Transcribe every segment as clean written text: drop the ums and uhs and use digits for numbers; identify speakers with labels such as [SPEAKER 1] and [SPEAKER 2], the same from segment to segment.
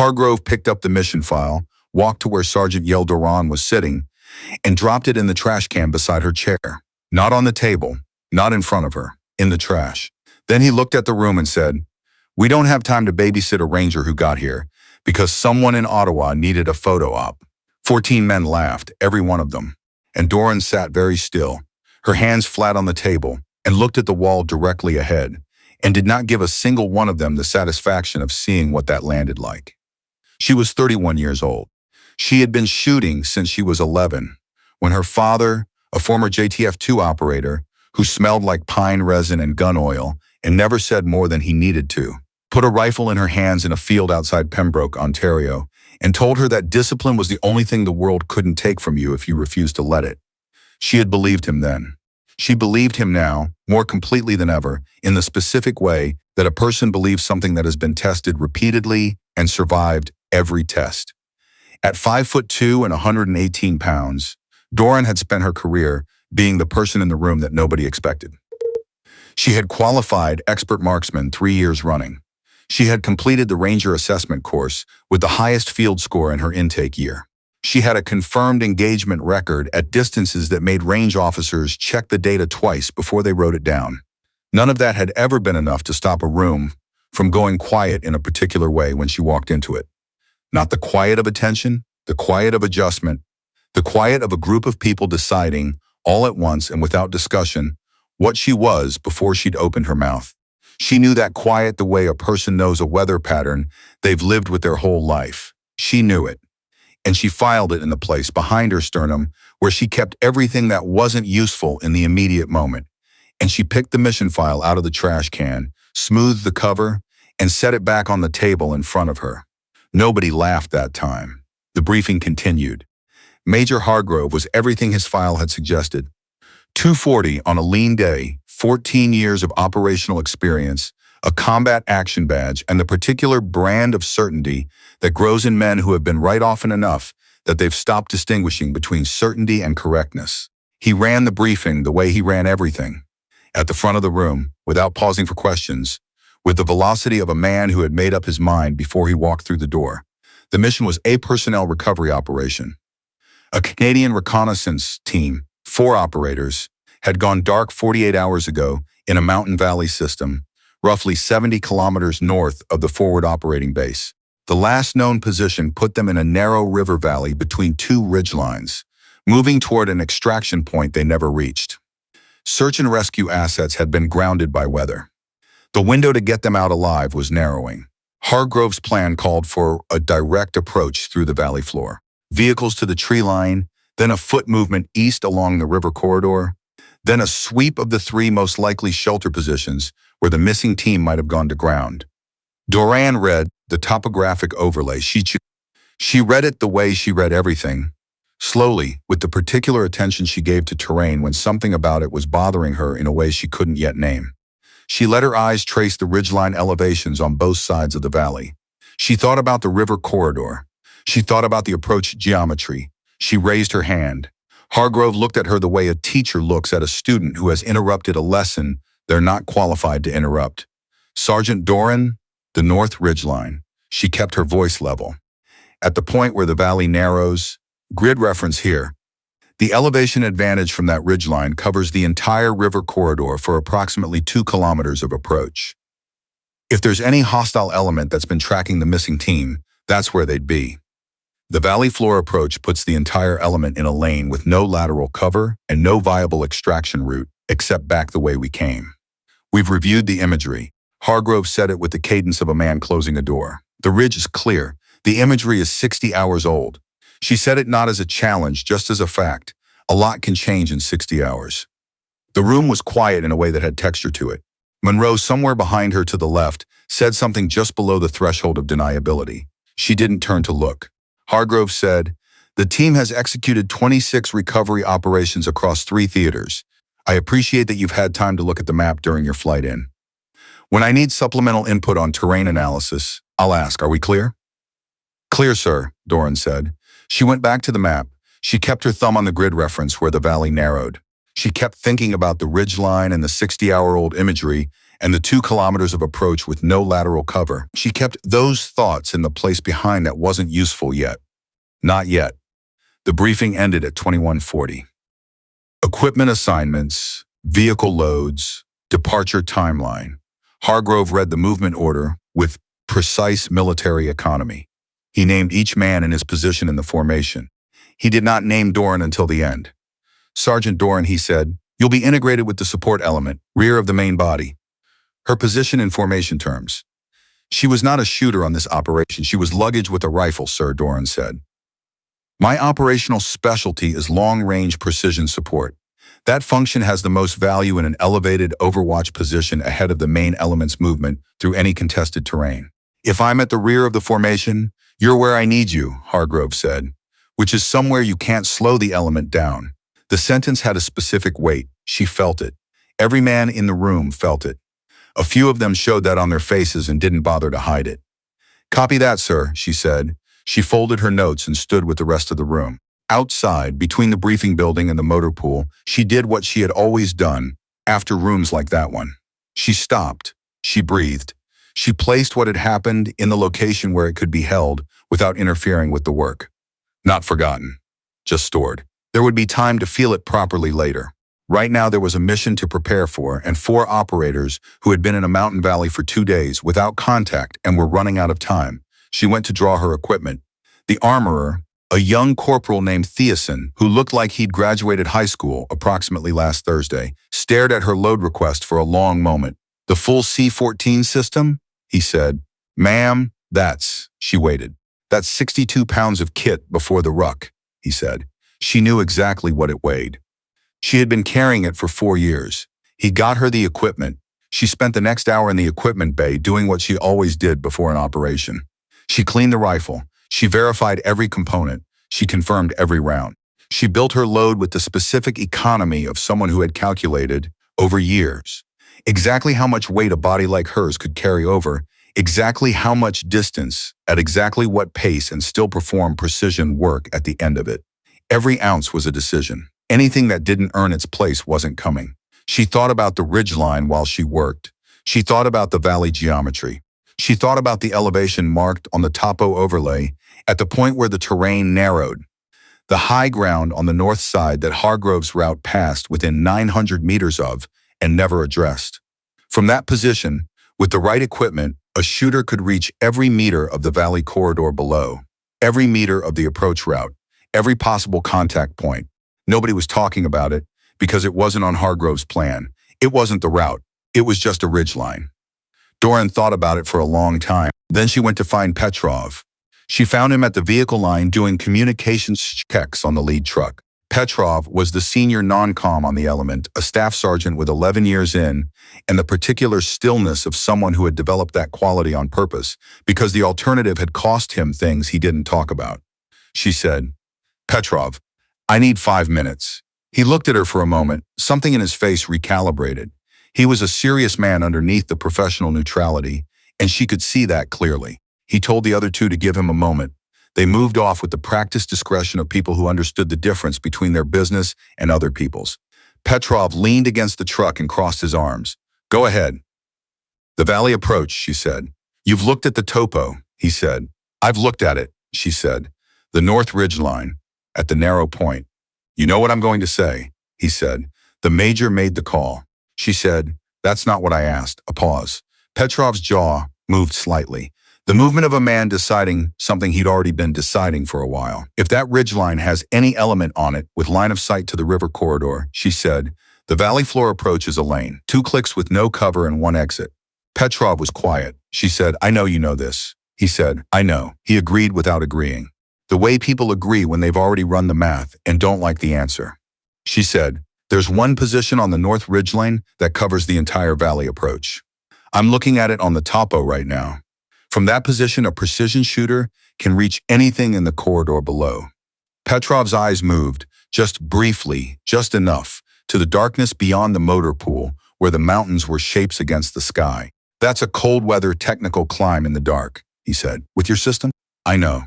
[SPEAKER 1] Hargrove picked up the mission file, walked to where Sergeant Yael Doran was sitting, and dropped it in the trash can beside her chair. Not on the table, not in front of her, in the trash. Then he looked at the room and said, "We don't have time to babysit a ranger who got here because someone in Ottawa needed a photo op." 14 men laughed, every one of them, and Doran sat very still, her hands flat on the table, and looked at the wall directly ahead, and did not give a single one of them the satisfaction of seeing what that landed like. She was 31 years old. She had been shooting since she was 11, when her father, a former JTF-2 operator, who smelled like pine resin and gun oil and never said more than he needed to, put a rifle in her hands in a field outside Pembroke, Ontario, and told her that discipline was the only thing the world couldn't take from you if you refused to let it. She had believed him then. She believed him now, more completely than ever, in the specific way that a person believes something that has been tested repeatedly and survived every test. At 5'2" and 118 pounds, Doran had spent her career being the person in the room that nobody expected. She had qualified expert marksman 3 years running. She had completed the Ranger Assessment course with the highest field score in her intake year. She had a confirmed engagement record at distances that made range officers check the data twice before they wrote it down. None of that had ever been enough to stop a room from going quiet in a particular way when she walked into it. Not the quiet of attention, the quiet of adjustment, the quiet of a group of people deciding, all at once and without discussion, what she was before she'd opened her mouth. She knew that quiet the way a person knows a weather pattern they've lived with their whole life. She knew it. And she filed it in the place behind her sternum where she kept everything that wasn't useful in the immediate moment. And she picked the mission file out of the trash can, smoothed the cover, and set it back on the table in front of her. Nobody laughed that time. The briefing continued. Major Hargrove was everything his file had suggested. 240 on a lean day, 14 years of operational experience, a combat action badge, and the particular brand of certainty that grows in men who have been right often enough that they've stopped distinguishing between certainty and correctness. He ran the briefing the way he ran everything, at the front of the room, without pausing for questions, with the velocity of a man who had made up his mind before he walked through the door. The mission was a personnel recovery operation. A Canadian reconnaissance team, 4 operators, had gone dark 48 hours ago in a mountain valley system, roughly 70 kilometers north of the forward operating base. The last known position put them in a narrow river valley between 2 ridgelines, moving toward an extraction point they never reached. Search and rescue assets had been grounded by weather. The window to get them out alive was narrowing. Hargrove's plan called for a direct approach through the valley floor. Vehicles to the tree line, then a foot movement east along the river corridor, then a sweep of the 3 most likely shelter positions where the missing team might have gone to ground. Doran read the topographic overlay. She read it the way she read everything, slowly, with the particular attention she gave to terrain when something about it was bothering her in a way she couldn't yet name. She let her eyes trace the ridgeline elevations on both sides of the valley. She thought about the river corridor. She thought about the approach geometry. She raised her hand. Hargrove looked at her the way a teacher looks at a student who has interrupted a lesson they're not qualified to interrupt. "Sergeant Doran, the North Ridgeline." She kept her voice level. "At the point where the valley narrows, grid reference here. The elevation advantage from that ridgeline covers the entire river corridor for approximately 2 kilometers of approach. If there's any hostile element that's been tracking the missing team, that's where they'd be. The valley floor approach puts the entire element in a lane with no lateral cover and no viable extraction route except back the way we came. We've reviewed the imagery." Hargrove said it with the cadence of a man closing a door. "The ridge is clear. The imagery is 60 hours old." She said it not as a challenge, just as a fact. A lot can change in 60 hours. The room was quiet in a way that had texture to it. Monroe, somewhere behind her to the left, said something just below the threshold of deniability. She didn't turn to look. Hargrove said, "The team has executed 26 recovery operations across 3 theaters. I appreciate that you've had time to look at the map during your flight in. When I need supplemental input on terrain analysis, I'll ask, are we clear?" "Clear, sir," Doran said. She went back to the map. She kept her thumb on the grid reference where the valley narrowed. She kept thinking about the ridgeline and the 60-hour-old imagery and the 2 kilometers of approach with no lateral cover. She kept those thoughts in the place behind that wasn't useful yet. Not yet. The briefing ended at 21:40. Equipment assignments, vehicle loads, departure timeline. Hargrove read the movement order with precise military economy. He named each man in his position in the formation. He did not name Doran until the end. Sergeant Doran, he said, you'll be integrated with the support element, rear of the main body. Her position in formation terms. She was not a shooter on this operation. She was luggage with a rifle, Sir, Doran said. My operational specialty is long-range precision support. That function has the most value in an elevated overwatch position ahead of the main element's movement through any contested terrain. If I'm at the rear of the formation, you're where I need you, Hargrove said, which is somewhere you can't slow the element down. The sentence had a specific weight. She felt it. Every man in the room felt it. A few of them showed that on their faces and didn't bother to hide it. Copy that, sir, she said. She folded her notes and stood with the rest of the room. Outside, between the briefing building and the motor pool, she did what she had always done after rooms like that one. She stopped. She breathed. She placed what had happened in the location where it could be held without interfering with the work. Not forgotten, just stored. There would be time to feel it properly later. Right now there was a mission to prepare for and 4 operators who had been in a mountain valley for 2 days without contact and were running out of time. She went to draw her equipment. The armorer, a young corporal named Thiessen, who looked like he'd graduated high school approximately last Thursday, stared at her load request for a long moment. The full C-14 system? He said. Ma'am, she waited. That's 62 pounds of kit before the ruck, he said. She knew exactly what it weighed. She had been carrying it for 4 years. He got her the equipment. She spent the next hour in the equipment bay doing what she always did before an operation. She cleaned the rifle. She verified every component. She confirmed every round. She built her load with the specific economy of someone who had calculated, over years, exactly how much weight a body like hers could carry over, exactly how much distance, at exactly what pace, and still perform precision work at the end of it. Every ounce was a decision. Anything that didn't earn its place wasn't coming. She thought about the ridgeline while she worked. She thought about the valley geometry. She thought about the elevation marked on the topo overlay at the point where the terrain narrowed. The high ground on the north side that Hargrove's route passed within 900 meters of and never addressed. From that position, with the right equipment, a shooter could reach every meter of the valley corridor below, every meter of the approach route, every possible contact point. Nobody was talking about it because it wasn't on Hargrove's plan. It wasn't the route. It was just a ridgeline. Doran thought about it for a long time. Then she went to find Petrov. She found him at the vehicle line doing communications checks on the lead truck. Petrov was the senior non-com on the element, a staff sergeant with 11 years in, and the particular stillness of someone who had developed that quality on purpose because the alternative had cost him things he didn't talk about. She said, Petrov, I need 5 minutes. He looked at her for a moment. Something in his face recalibrated. He was a serious man underneath the professional neutrality, and she could see that clearly. He told the other 2 to give him a moment. They moved off with the practiced discretion of people who understood the difference between their business and other people's. Petrov leaned against the truck and crossed his arms. Go ahead. The valley approach, she said. You've looked at the topo, he said. I've looked at it, she said. The north ridge line, at the narrow point. You know what I'm going to say, he said. The major made the call. She said, that's not what I asked. A pause. Petrov's jaw moved slightly. The movement of a man deciding something he'd already been deciding for a while. If that ridgeline has any element on it with line of sight to the river corridor, she said, the valley floor approach is a lane, 2 clicks with no cover and 1 exit. Petrov was quiet. She said, I know you know this. He said, I know. He agreed without agreeing. The way people agree when they've already run the math and don't like the answer. She said, there's one position on the north ridgeline that covers the entire valley approach. I'm looking at it on the topo right now. From that position, a precision shooter can reach anything in the corridor below. Petrov's eyes moved, just briefly, just enough, to the darkness beyond the motor pool, where the mountains were shapes against the sky. That's a cold-weather technical climb in the dark, he said. With your system? I know.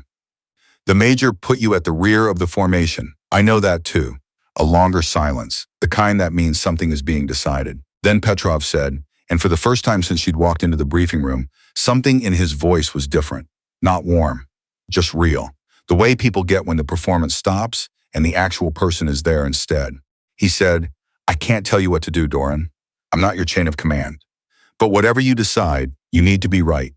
[SPEAKER 1] The major put you at the rear of the formation. I know that too. A longer silence, the kind that means something is being decided. Then Petrov said, And for the first time since she'd walked into the briefing room, something in his voice was different. Not warm, just real. The way people get when the performance stops and the actual person is there instead. He said, "I can't tell you what to do, Doran. I'm not your chain of command. But whatever you decide, you need to be right.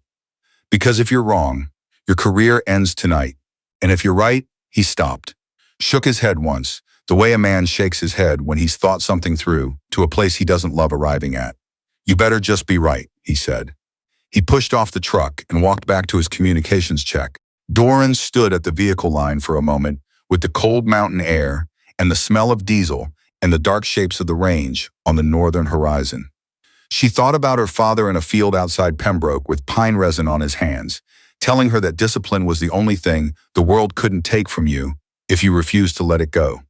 [SPEAKER 1] Because if you're wrong, your career ends tonight. And if you're right," he stopped, shook his head once, the way a man shakes his head when he's thought something through to a place he doesn't love arriving at. "You better just be right," he said. He pushed off the truck and walked back to his communications check. Doran stood at the vehicle line for a moment with the cold mountain air and the smell of diesel and the dark shapes of the range on the northern horizon. She thought about her father in a field outside Pembroke with pine resin on his hands, telling her that discipline was the only thing the world couldn't take from you if you refused to let it go.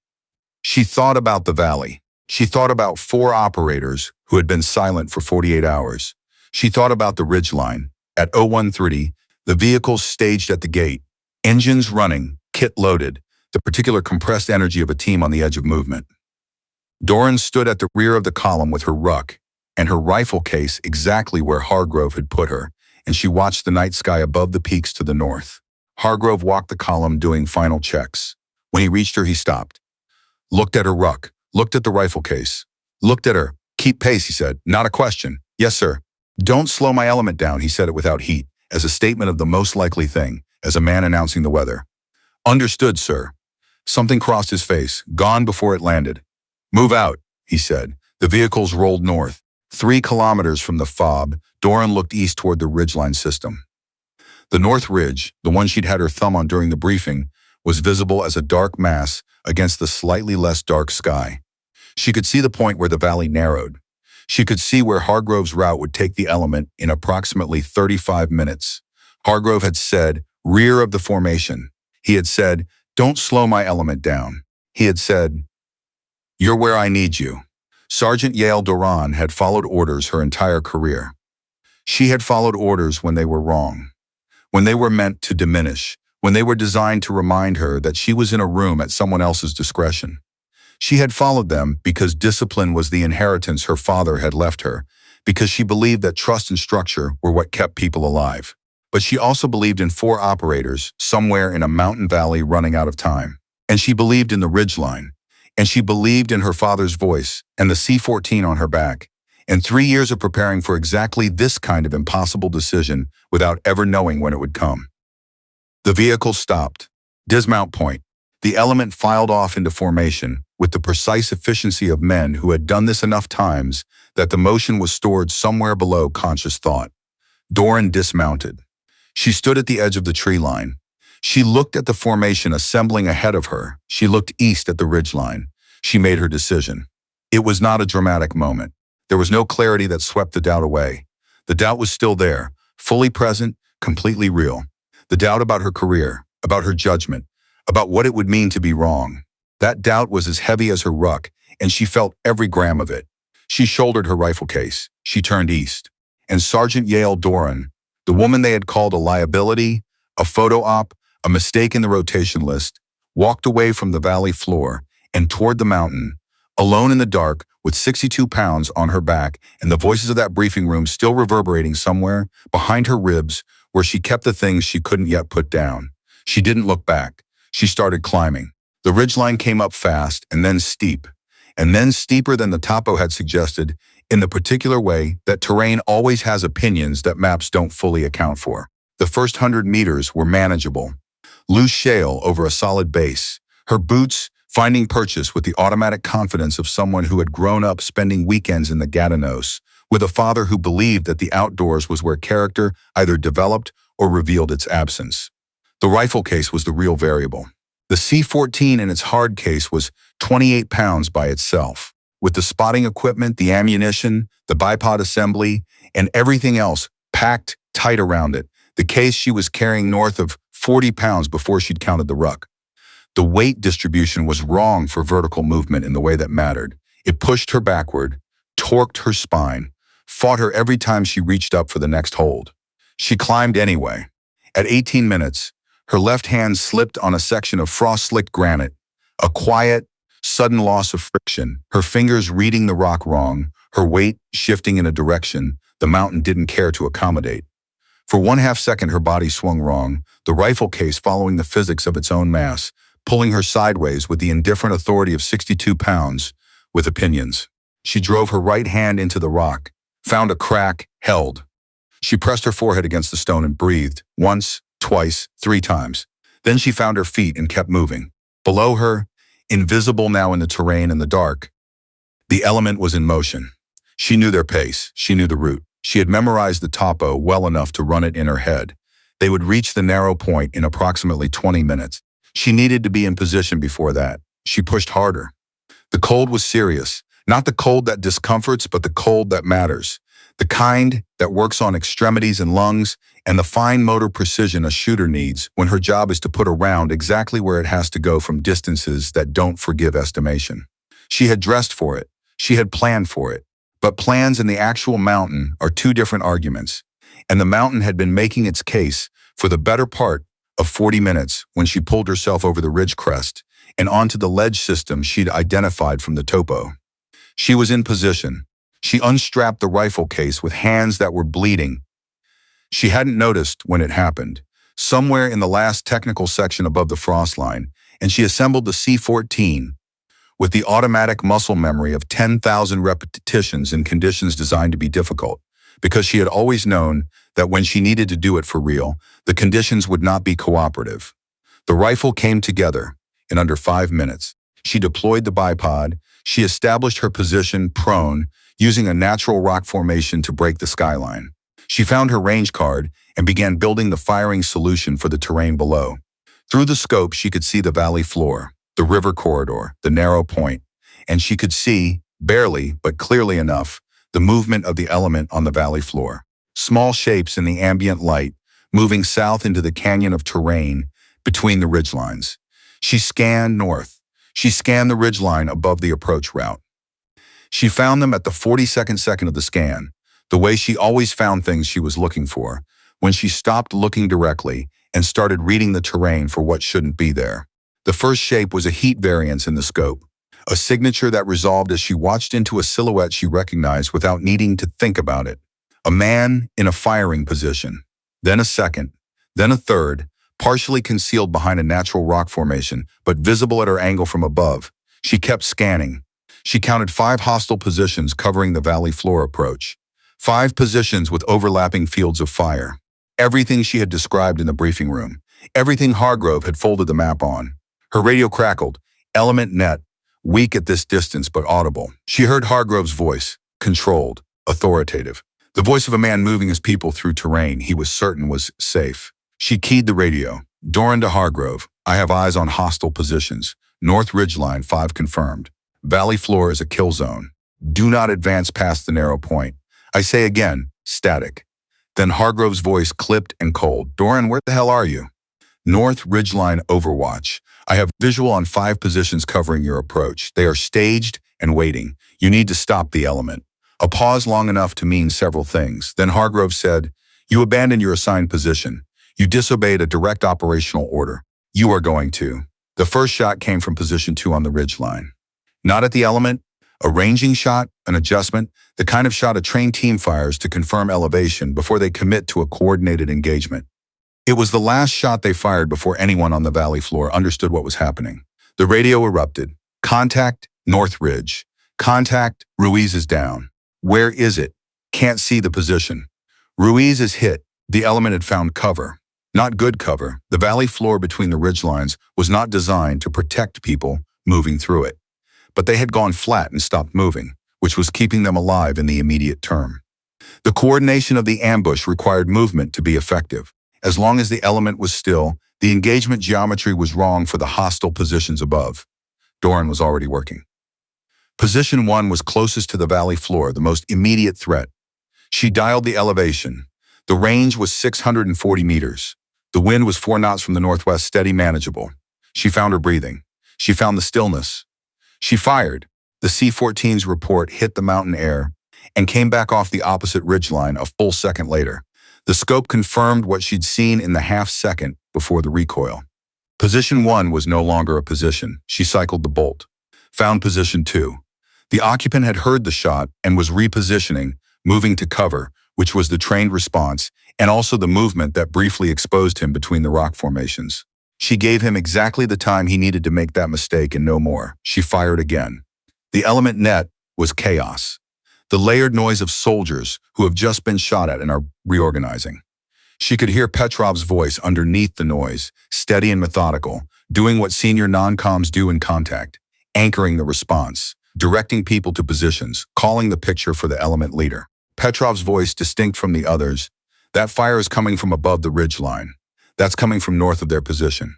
[SPEAKER 1] She thought about the valley. She thought about 4 operators who had been silent for 48 hours. She thought about the ridgeline. At 01:30, the vehicles staged at the gate, engines running, kit loaded, the particular compressed energy of a team on the edge of movement. Doran stood at the rear of the column with her ruck and her rifle case exactly where Hargrove had put her, and she watched the night sky above the peaks to the north. Hargrove walked the column doing final checks. When he reached her, he stopped, looked at her ruck, looked at the rifle case, looked at her. "Keep pace," he said. "Not a question." "Yes, sir." "Don't slow my element down," he said it without heat, as a statement of the most likely thing, as a man announcing the weather. "Understood, sir." Something crossed his face, gone before it landed. "Move out," he said. The vehicles rolled north. 3 kilometers from the fob, Doran looked east toward the ridgeline system. The north ridge, the one she'd had her thumb on during the briefing, was visible as a dark mass against the slightly less dark sky. She could see the point where the valley narrowed. She could see where Hargrove's route would take the element in approximately 35 minutes. Hargrove had said, "Rear of the formation." He had said, "Don't slow my element down." He had said, "You're where I need you." Sergeant Yael Doran had followed orders her entire career. She had followed orders when they were wrong, when they were meant to diminish, when they were designed to remind her that she was in a room at someone else's discretion. She had followed them because discipline was the inheritance her father had left her, because she believed that trust and structure were what kept people alive. But she also believed in 4 operators somewhere in a mountain valley running out of time. And she believed in the ridgeline. And she believed in her father's voice and the C-14 on her back. And 3 years of preparing for exactly this kind of impossible decision without ever knowing when it would come. The vehicle stopped. Dismount point. The element filed off into formation with the precise efficiency of men who had done this enough times that the motion was stored somewhere below conscious thought. Doran dismounted. She stood at the edge of the tree line. She looked at the formation assembling ahead of her. She looked east at the ridgeline. She made her decision. It was not a dramatic moment. There was no clarity that swept the doubt away. The doubt was still there, fully present, completely real. The doubt about her career, about her judgment, about what it would mean to be wrong. That doubt was as heavy as her ruck, and she felt every gram of it. She shouldered her rifle case. She turned east. And Sergeant Yael Doran, the woman they had called a liability, a photo op, a mistake in the rotation list, walked away from the valley floor and toward the mountain, alone in the dark with 62 pounds on her back and the voices of that briefing room still reverberating somewhere behind her ribs where she kept the things she couldn't yet put down. She didn't look back. She started climbing. The ridgeline came up fast and then steeper than the topo had suggested, in the particular way that terrain always has opinions that maps don't fully account for. The first 100 meters were manageable. Loose shale over a solid base. Her boots finding purchase with the automatic confidence of someone who had grown up spending weekends in the Gatineaus, with a father who believed that the outdoors was where character either developed or revealed its absence. The rifle case was the real variable. The C-14 in its hard case was 28 pounds by itself, with the spotting equipment, the ammunition, the bipod assembly, and everything else packed tight around it. The case she was carrying north of 40 pounds before she'd counted the ruck. The weight distribution was wrong for vertical movement in the way that mattered. It pushed her backward, torqued her spine, fought her every time she reached up for the next hold. She climbed anyway. At 18 minutes, her left hand slipped on a section of frost-slicked granite, a quiet, sudden loss of friction, her fingers reading the rock wrong, her weight shifting in a direction the mountain didn't care to accommodate. For 1/2 second her body swung wrong, the rifle case following the physics of its own mass, pulling her sideways with the indifferent authority of 62 pounds with opinions. She drove her right hand into the rock, found a crack, held. She pressed her forehead against the stone and breathed, once, twice, 3 times. Then she found her feet and kept moving. Below her, invisible now in the terrain and the dark, the element was in motion. She knew their pace, she knew the route. She had memorized the topo well enough to run it in her head. They would reach the narrow point in approximately 20 minutes. She needed to be in position before that. She pushed harder. The cold was serious. Not the cold that discomforts, but the cold that matters. The kind that works on extremities and lungs, and the fine motor precision a shooter needs when her job is to put a round exactly where it has to go from distances that don't forgive estimation. She had dressed for it. She had planned for it. But plans and the actual mountain are 2 different arguments. And the mountain had been making its case for the better part of 40 minutes when she pulled herself over the ridge crest and onto the ledge system she'd identified from the topo. She was in position. She unstrapped the rifle case with hands that were bleeding. She hadn't noticed when it happened, somewhere in the last technical section above the frost line, and she assembled the C-14 with the automatic muscle memory of 10,000 repetitions in conditions designed to be difficult, because she had always known that when she needed to do it for real, the conditions would not be cooperative. The rifle came together in under 5 minutes. She deployed the bipod. She established her position prone, using a natural rock formation to break the skyline. She found her range card and began building the firing solution for the terrain below. Through the scope, she could see the valley floor, the river corridor, the narrow point, and she could see, barely but clearly enough, the movement of the element on the valley floor. Small shapes in the ambient light, moving south into the canyon of terrain between the ridgelines. She scanned north. She scanned the ridgeline above the approach route. She found them at the 42nd second of the scan, the way she always found things she was looking for, when she stopped looking directly and started reading the terrain for what shouldn't be there. The first shape was a heat variance in the scope, a signature that resolved as she watched into a silhouette she recognized without needing to think about it. A man in a firing position, then a second, then a third, partially concealed behind a natural rock formation, but visible at her angle from above. She kept scanning. She counted 5 hostile positions covering the valley floor approach, 5 positions with overlapping fields of fire. Everything she had described in the briefing room, everything Hargrove had folded the map on. Her radio crackled, element net, weak at this distance but audible. She heard Hargrove's voice, controlled, authoritative. The voice of a man moving his people through terrain he was certain was safe. She keyed the radio. Doran to Hargrove, I have eyes on hostile positions. North ridgeline 5 confirmed. Valley floor is a kill zone. Do not advance past the narrow point. I say again, static. Then Hargrove's voice clipped and cold. Doran, where the hell are you? North ridgeline overwatch. I have visual on 5 positions covering your approach. They are staged and waiting. You need to stop the element. A pause long enough to mean several things. Then Hargrove said, you abandoned your assigned position. You disobeyed a direct operational order. You are going to. The first shot came from position 2 on the ridgeline. Not at the element, a ranging shot, an adjustment, the kind of shot a trained team fires to confirm elevation before they commit to a coordinated engagement. It was the last shot they fired before anyone on the valley floor understood what was happening. The radio erupted. Contact, North Ridge. Contact, Ruiz is down. Where is it? Can't see the position. Ruiz is hit. The element had found cover. Not good cover. The valley floor between the ridgelines was not designed to protect people moving through it. But they had gone flat and stopped moving, which was keeping them alive in the immediate term. The coordination of the ambush required movement to be effective. As long as the element was still, the engagement geometry was wrong for the hostile positions above. Doran was already working. Position 1 was closest to the valley floor, the most immediate threat. She dialed the elevation. The range was 640 meters. The wind was 4 knots from the northwest, steady, manageable. She found her breathing. She found the stillness. She fired. The C-14's report hit the mountain air and came back off the opposite ridgeline a full second later. The scope confirmed what she'd seen in the half-second before the recoil. Position 1 was no longer a position. She cycled the bolt. Found position 2. The occupant had heard the shot and was repositioning, moving to cover, which was the trained response, and also the movement that briefly exposed him between the rock formations. She gave him exactly the time he needed to make that mistake and no more. She fired again. The element net was chaos. The layered noise of soldiers who have just been shot at and are reorganizing. She could hear Petrov's voice underneath the noise, steady and methodical, doing what senior non-coms do in contact, anchoring the response, directing people to positions, calling the picture for the element leader. Petrov's voice distinct from the others. That fire is coming from above the ridgeline. That's coming from north of their position.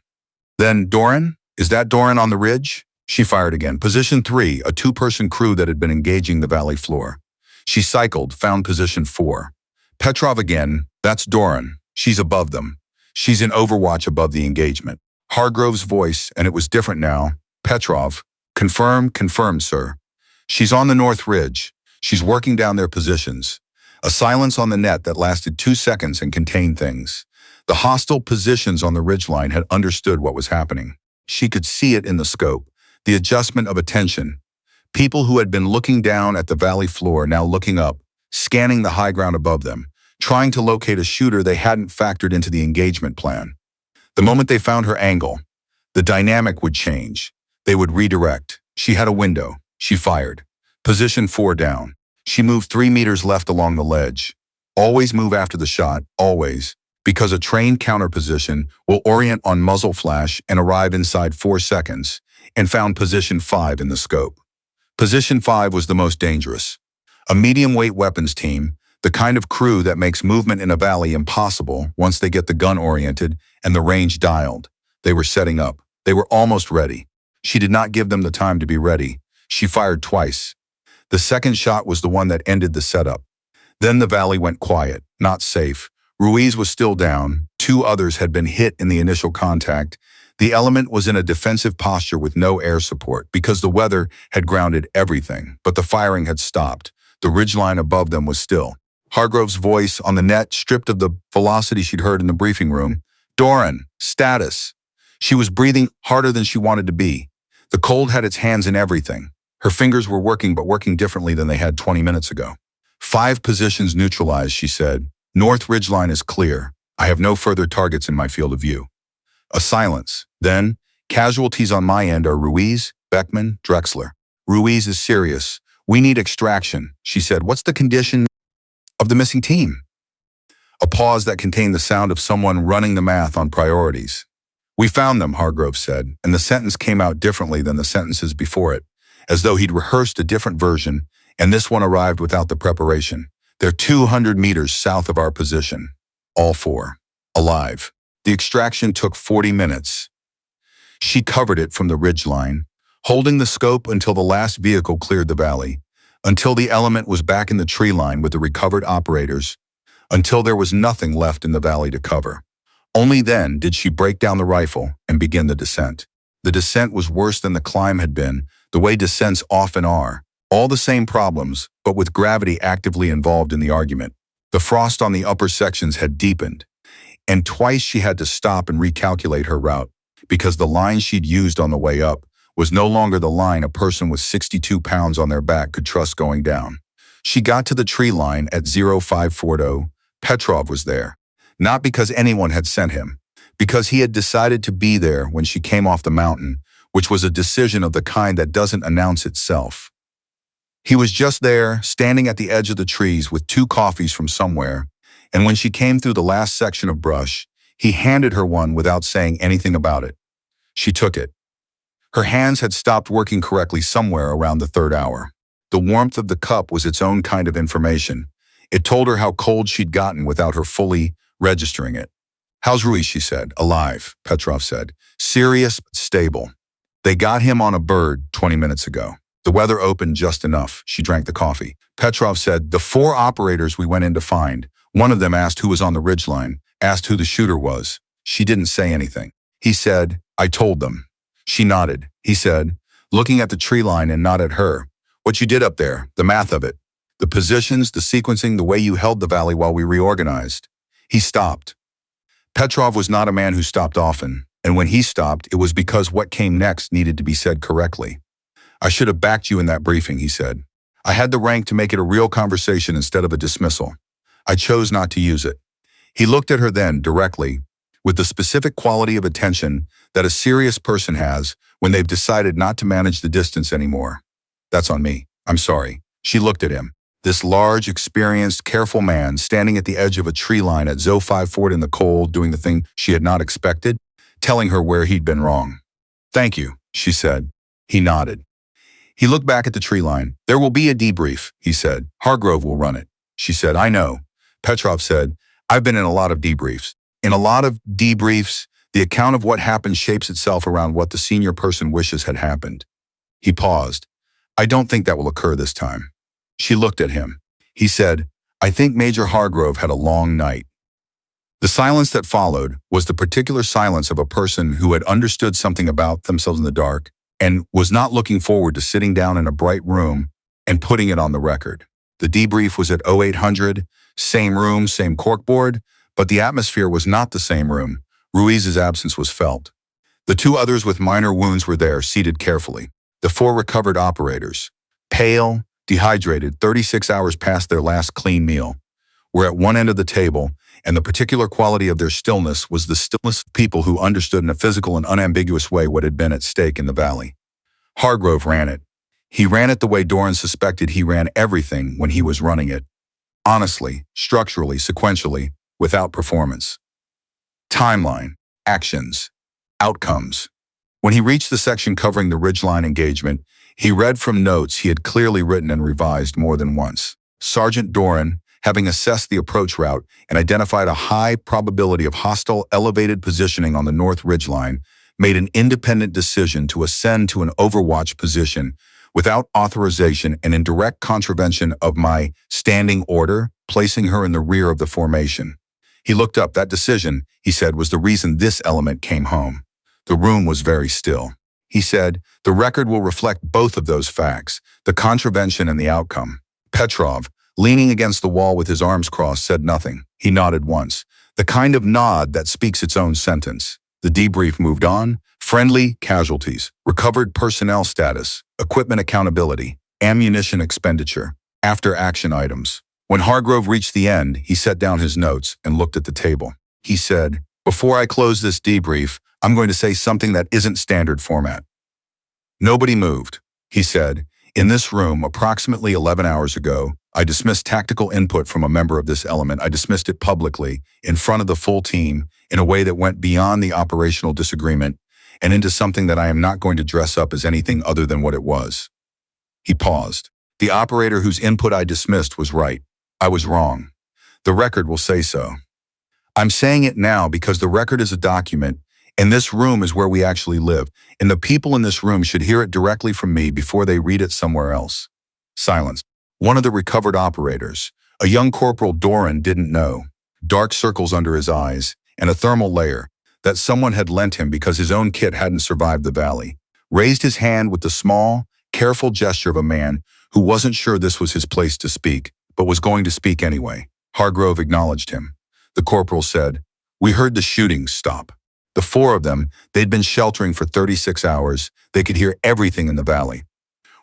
[SPEAKER 1] Then, Doran? Is that Doran on the ridge? She fired again. Position 3, a 2-person crew that had been engaging the valley floor. She cycled, found position 4. Petrov again. That's Doran. She's above them. She's in overwatch above the engagement. Hargrove's voice, and it was different now. Petrov. Confirmed, sir. She's on the north ridge. She's working down their positions. A silence on the net that lasted 2 seconds and contained things. The hostile positions on the ridgeline had understood what was happening. She could see it in the scope, the adjustment of attention. People who had been looking down at the valley floor now looking up, scanning the high ground above them, trying to locate a shooter they hadn't factored into the engagement plan. The moment they found her angle, the dynamic would change. They would redirect. She had a window. She fired. Position 4 down. She moved 3 meters left along the ledge. Always move after the shot, always, because a trained counter position will orient on muzzle flash and arrive inside 4 seconds, and found position 5 in the scope. Position 5 was the most dangerous. A medium-weight weapons team, the kind of crew that makes movement in a valley impossible once they get the gun oriented and the range dialed. They were setting up. They were almost ready. She did not give them the time to be ready. She fired twice. The second shot was the one that ended the setup. Then the valley went quiet, not safe. Ruiz was still down. 2 others had been hit in the initial contact. The element was in a defensive posture with no air support because the weather had grounded everything, but the firing had stopped. The ridgeline above them was still. Hargrove's voice on the net, stripped of the velocity she'd heard in the briefing room. Doran, status. She was breathing harder than she wanted to be. The cold had its hands in everything. Her fingers were working, but working differently than they had 20 minutes ago. 5 positions neutralized, she said. North ridgeline is clear. I have no further targets in my field of view. A silence. Then, casualties on my end are Ruiz, Beckman, Drexler. Ruiz is serious. We need extraction, she said. What's the condition of the missing team? A pause that contained the sound of someone running the math on priorities. We found them, Hargrove said, and the sentence came out differently than the sentences before it, as though he'd rehearsed a different version, and this one arrived without the preparation. They're 200 meters south of our position. All 4. Alive. The extraction took 40 minutes. She covered it from the ridgeline, holding the scope until the last vehicle cleared the valley, until the element was back in the tree line with the recovered operators, until there was nothing left in the valley to cover. Only then did she break down the rifle and begin the descent. The descent was worse than the climb had been, the way descents often are. All the same problems, but with gravity actively involved in the argument. The frost on the upper sections had deepened, and twice she had to stop and recalculate her route, because the line she'd used on the way up was no longer the line a person with 62 pounds on their back could trust going down. She got to the tree line at 0540. Petrov was there. Not because anyone had sent him, because he had decided to be there when she came off the mountain, which was a decision of the kind that doesn't announce itself. He was just there, standing at the edge of the trees with 2 coffees from somewhere, and when she came through the last section of brush, he handed her one without saying anything about it. She took it. Her hands had stopped working correctly somewhere around the 3rd hour. The warmth of the cup was its own kind of information. It told her how cold she'd gotten without her fully registering it. How's Ruiz, she said. Alive, Petrov said. Serious, but stable. They got him on a bird 20 minutes ago. The weather opened just enough. She drank the coffee. Petrov said, the 4 operators we went in to find. One of them asked who was on the ridgeline, asked who the shooter was. She didn't say anything. He said, I told them. She nodded. He said, looking at the tree line and not at her. What you did up there, the math of it. The positions, the sequencing, the way you held the valley while we reorganized. He stopped. Petrov was not a man who stopped often, and when he stopped, it was because what came next needed to be said correctly. I should have backed you in that briefing, he said. I had the rank to make it a real conversation instead of a dismissal. I chose not to use it. He looked at her then, directly, with the specific quality of attention that a serious person has when they've decided not to manage the distance anymore. That's on me. I'm sorry. She looked at him. This large, experienced, careful man standing at the edge of a tree line at Zo 5 Fort in the cold, doing the thing she had not expected, telling her where he'd been wrong. Thank you, she said. He nodded. He looked back at the tree line. There will be a debrief, he said. Hargrove will run it. She said, I know. Petrov said, I've been in a lot of debriefs. In a lot of debriefs, the account of what happened shapes itself around what the senior person wishes had happened. He paused. I don't think that will occur this time. She looked at him. He said, I think Major Hargrove had a long night. The silence that followed was the particular silence of a person who had understood something about themselves in the dark and was not looking forward to sitting down in a bright room and putting it on the record. The debrief was at 0800, same room, same corkboard, but the atmosphere was not the same room. Ruiz's absence was felt. The two others with minor wounds were there, seated carefully. The four recovered operators, pale, dehydrated, 36 hours past their last clean meal, were at one end of the table, and the particular quality of their stillness was the stillness of people who understood in a physical and unambiguous way what had been at stake in the valley. Hargrove ran it. He ran it the way Doran suspected he ran everything when he was running it. Honestly, structurally, sequentially, without performance. Timeline, actions, outcomes. When he reached the section covering the ridgeline engagement, he read from notes he had clearly written and revised more than once. Sergeant Doran, having assessed the approach route and identified a high probability of hostile elevated positioning on the north ridgeline, made an independent decision to ascend to an overwatch position without authorization and in direct contravention of my standing order, placing her in the rear of the formation. He looked up. That decision, he said, was the reason this element came home. The room was very still. He said, the record will reflect both of those facts, the contravention and the outcome. Petrov, leaning against the wall with his arms crossed, said nothing. He nodded once, the kind of nod that speaks its own sentence. The debrief moved on. Friendly casualties, recovered personnel status, equipment accountability, ammunition expenditure, after-action items. When Hargrove reached the end, he set down his notes and looked at the table. He said, before I close this debrief, I'm going to say something that isn't standard format. Nobody moved, he said. In this room, approximately 11 hours ago, I dismissed tactical input from a member of this element. I dismissed it publicly, in front of the full team, in a way that went beyond the operational disagreement and into something that I am not going to dress up as anything other than what it was. He paused. The operator whose input I dismissed was right. I was wrong. The record will say so. I'm saying it now because the record is a document, and this room is where we actually live, and the people in this room should hear it directly from me before they read it somewhere else. Silence. One of the recovered operators, a young Corporal Doran, didn't know. Dark circles under his eyes, and a thermal layer that someone had lent him because his own kit hadn't survived the valley. Raised his hand with the small, careful gesture of a man who wasn't sure this was his place to speak, but was going to speak anyway. Hargrove acknowledged him. The corporal said, we heard the shooting stop. The four of them, they'd been sheltering for 36 hours. They could hear everything in the valley.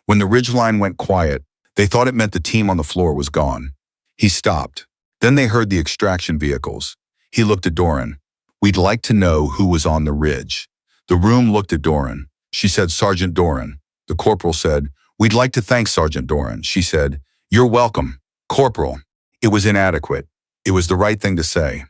[SPEAKER 1] When the ridgeline went quiet, they thought it meant the team on the floor was gone. He stopped. Then they heard the extraction vehicles. He looked at Doran. We'd like to know who was on the ridge. The room looked at Doran. She said, Sergeant Doran. The corporal said, we'd like to thank Sergeant Doran. She said, you're welcome, Corporal. It was inadequate. It was the right thing to say.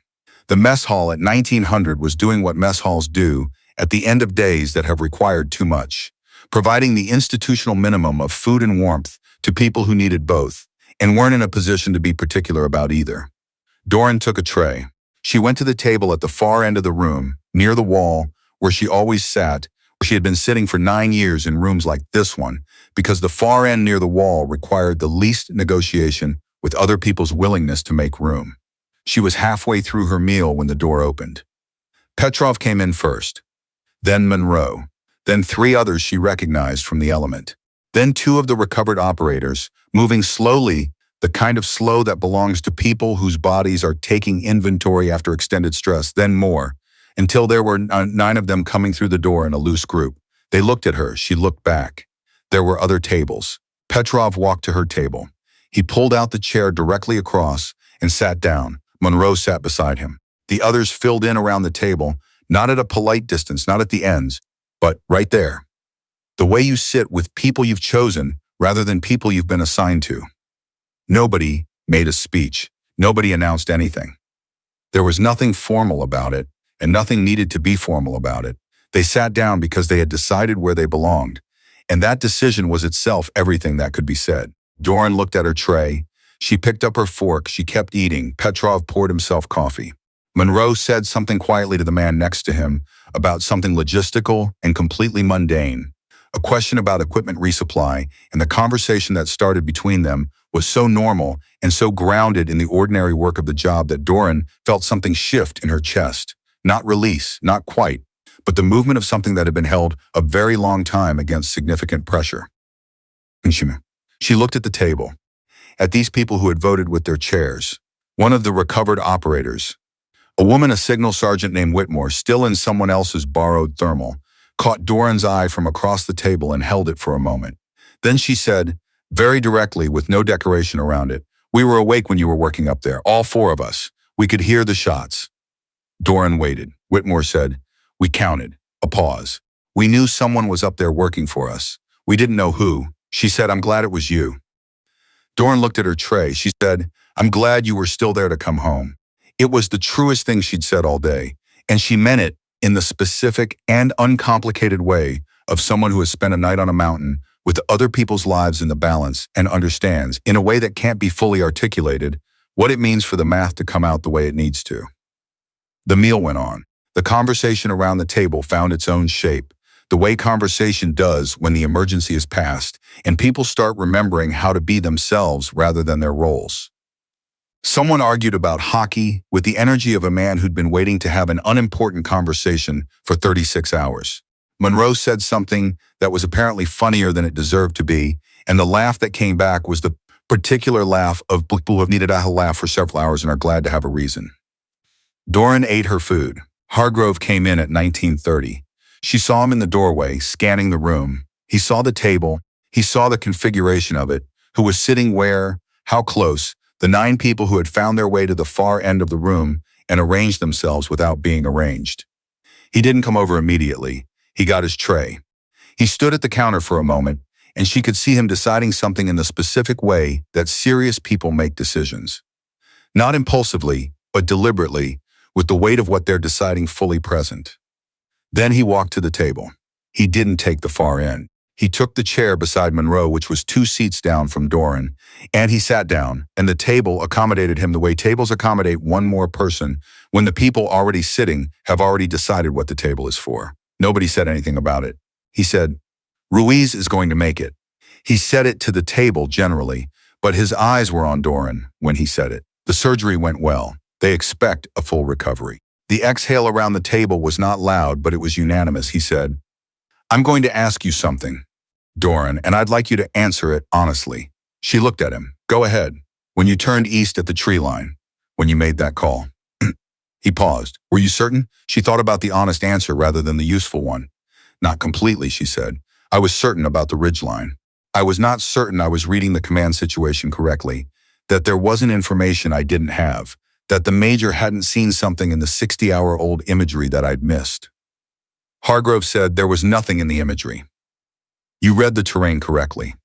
[SPEAKER 1] The mess hall at 1900 was doing what mess halls do at the end of days that have required too much, providing the institutional minimum of food and warmth to people who needed both and weren't in a position to be particular about either. Doran took a tray. She went to the table at the far end of the room, near the wall, where she always sat, where she had been sitting for 9 years in rooms like this one, because the far end near the wall required the least negotiation with other people's willingness to make room. She was halfway through her meal when the door opened. Petrov came in first, then Monroe, then 3 others she recognized from the element, then 2 of the recovered operators, moving slowly, the kind of slow that belongs to people whose bodies are taking inventory after extended stress, then more, until there were 9 of them coming through the door in a loose group. They looked at her. She looked back. There were other tables. Petrov walked to her table. He pulled out the chair directly across and sat down. Monroe sat beside him. The others filled in around the table, not at a polite distance, not at the ends, but right there. The way you sit with people you've chosen rather than people you've been assigned to. Nobody made a speech. Nobody announced anything. There was nothing formal about it, and nothing needed to be formal about it. They sat down because they had decided where they belonged, and that decision was itself everything that could be said. Doran looked at her tray. She picked up her fork. She kept eating. Petrov poured himself coffee. Monroe said something quietly to the man next to him about something logistical and completely mundane. A question about equipment resupply, and the conversation that started between them was so normal and so grounded in the ordinary work of the job that Doran felt something shift in her chest. Not release, not quite, but the movement of something that had been held a very long time against significant pressure. She looked at the table, at these people who had voted with their chairs. One of the recovered operators, a woman, a signal sergeant named Whitmore, still in someone else's borrowed thermal, caught Doran's eye from across the table and held it for a moment. Then she said, very directly, with no decoration around it, "We were awake when you were working up there, all four of us. We could hear the shots." Doran waited. Whitmore said, "We counted." A pause. "We knew someone was up there working for us. We didn't know who." She said, "I'm glad it was you." Doran looked at her tray. She said, "I'm glad you were still there to come home." It was the truest thing she'd said all day, and she meant it in the specific and uncomplicated way of someone who has spent a night on a mountain with other people's lives in the balance and understands, in a way that can't be fully articulated, what it means for the math to come out the way it needs to. The meal went on. The conversation around the table found its own shape, the way conversation does when the emergency is past and people start remembering how to be themselves rather than their roles. Someone argued about hockey with the energy of a man who'd been waiting to have an unimportant conversation for 36 hours. Monroe said something that was apparently funnier than it deserved to be, and the laugh that came back was the particular laugh of people who have needed a laugh for several hours and are glad to have a reason. Doran ate her food. Hargrove came in at 19:30. She saw him in the doorway, scanning the room. He saw the table. He saw the configuration of it, who was sitting where, how close, the 9 people who had found their way to the far end of the room and arranged themselves without being arranged. He didn't come over immediately. He got his tray. He stood at the counter for a moment, and she could see him deciding something in the specific way that serious people make decisions. Not impulsively, but deliberately, with the weight of what they're deciding fully present. Then he walked to the table. He didn't take the far end. He took the chair beside Monroe, which was 2 seats down from Doran, and he sat down, and the table accommodated him the way tables accommodate one more person when the people already sitting have already decided what the table is for. Nobody said anything about it. He said, "Ruiz is going to make it." He said it to the table generally, but his eyes were on Doran when he said it. The surgery went well. They expect a full recovery. The exhale around the table was not loud, but it was unanimous. He said, "I'm going to ask you something, Doran, and I'd like you to answer it honestly." She looked at him. "Go ahead. When you turned east at the tree line, when you made that call." He paused. "Were you certain?" She thought about the honest answer rather than the useful one. "Not completely," she said. "I was certain about the ridgeline. I was not certain I was reading the command situation correctly, that there wasn't information I didn't have, that the major hadn't seen something in the 60-hour-old imagery that I'd missed." Hargrove said there was nothing in the imagery. "You read the terrain correctly."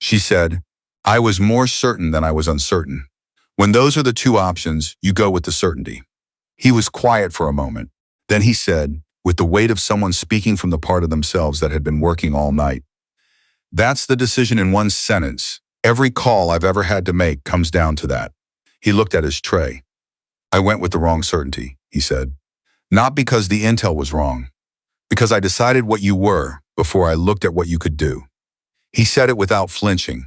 [SPEAKER 1] She said, "I was more certain than I was uncertain. When those are the two options, you go with the certainty." He was quiet for a moment. Then he said, with the weight of someone speaking from the part of themselves that had been working all night, "That's the decision in one sentence. Every call I've ever had to make comes down to that." He looked at his tray. "I went with the wrong certainty," he said. "Not because the intel was wrong, because I decided what you were before I looked at what you could do." He said it without flinching,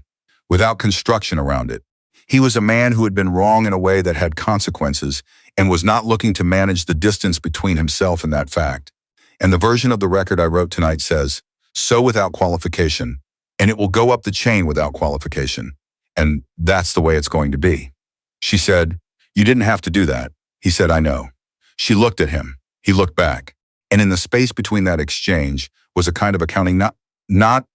[SPEAKER 1] without construction around it. He was a man who had been wrong in a way that had consequences and was not looking to manage the distance between himself and that fact. And the version of the record I wrote tonight says, "So without qualification, and it will go up the chain without qualification. And that's the way it's going to be." She said, "You didn't have to do that." He said, "I know." She looked at him. He looked back. And in the space between that exchange was a kind of accounting, not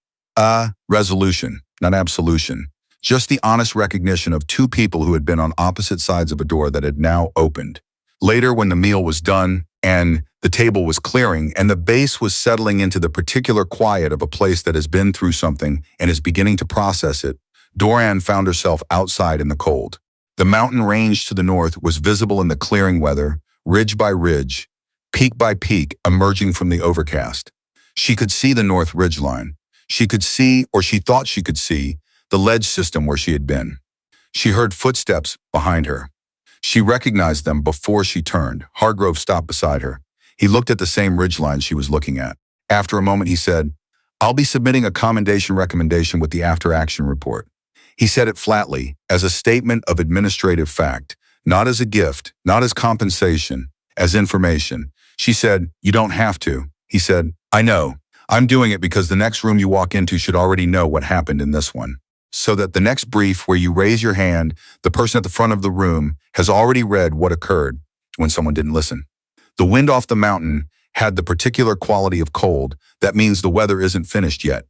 [SPEAKER 1] Resolution, not absolution. Just the honest recognition of two people who had been on opposite sides of a door that had now opened. Later, when the meal was done and the table was clearing and the base was settling into the particular quiet of a place that has been through something and is beginning to process it, Doran found herself outside in the cold. The mountain range to the north was visible in the clearing weather, ridge by ridge, peak by peak, emerging from the overcast. She could see the north ridgeline. She could see, or she thought she could see, the ledge system where she had been. She heard footsteps behind her. She recognized them before she turned. Hargrove stopped beside her. He looked at the same ridgeline she was looking at. After a moment, he said, "I'll be submitting a commendation recommendation with the after-action report." He said it flatly, as a statement of administrative fact, not as a gift, not as compensation, as information. She said, "You don't have to." He said, "I know. I'm doing it because the next room you walk into should already know what happened in this one. So that the next brief where you raise your hand, the person at the front of the room has already read what occurred when someone didn't listen. The wind off the mountain had the particular quality of cold. That means the weather isn't finished yet.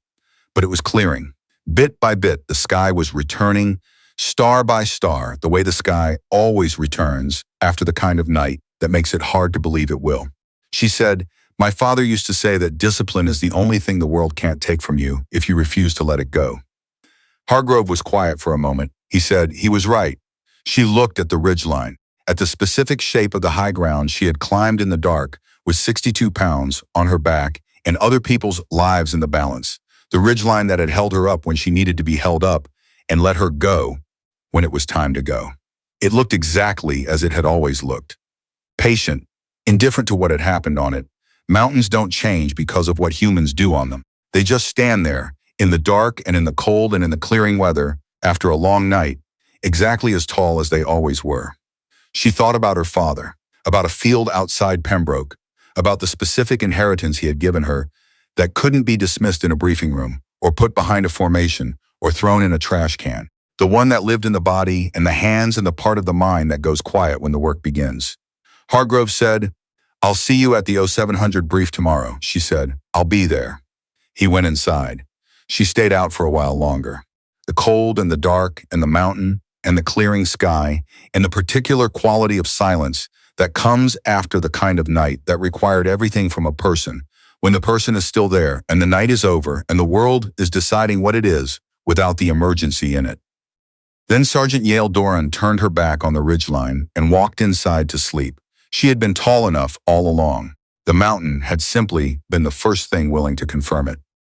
[SPEAKER 1] But it was clearing. Bit by bit, the sky was returning, star by star, the way the sky always returns after the kind of night that makes it hard to believe it will. She said, "My father used to say that discipline is the only thing the world can't take from you if you refuse to let it go." Hargrove was quiet for a moment. He said he was right. She looked at the ridgeline, at the specific shape of the high ground she had climbed in the dark with 62 pounds on her back and other people's lives in the balance. The ridgeline that had held her up when she needed to be held up and let her go when it was time to go. It looked exactly as it had always looked. Patient, indifferent to what had happened on it. Mountains don't change because of what humans do on them. They just stand there, in the dark and in the cold and in the clearing weather, after a long night, exactly as tall as they always were. She thought about her father, about a field outside Pembroke, about the specific inheritance he had given her that couldn't be dismissed in a briefing room, or put behind a formation, or thrown in a trash can. The one that lived in the body and the hands and the part of the mind that goes quiet when the work begins. Hargrove said, "I'll see you at the 0700 brief tomorrow," she said. "I'll be there." He went inside. She stayed out for a while longer. The cold and the dark and the mountain and the clearing sky and the particular quality of silence that comes after the kind of night that required everything from a person, when the person is still there and the night is over and the world is deciding what it is without the emergency in it. Then Sergeant Yael Doran turned her back on the ridgeline and walked inside to sleep. She had been tall enough all along. The mountain had simply been the first thing willing to confirm it.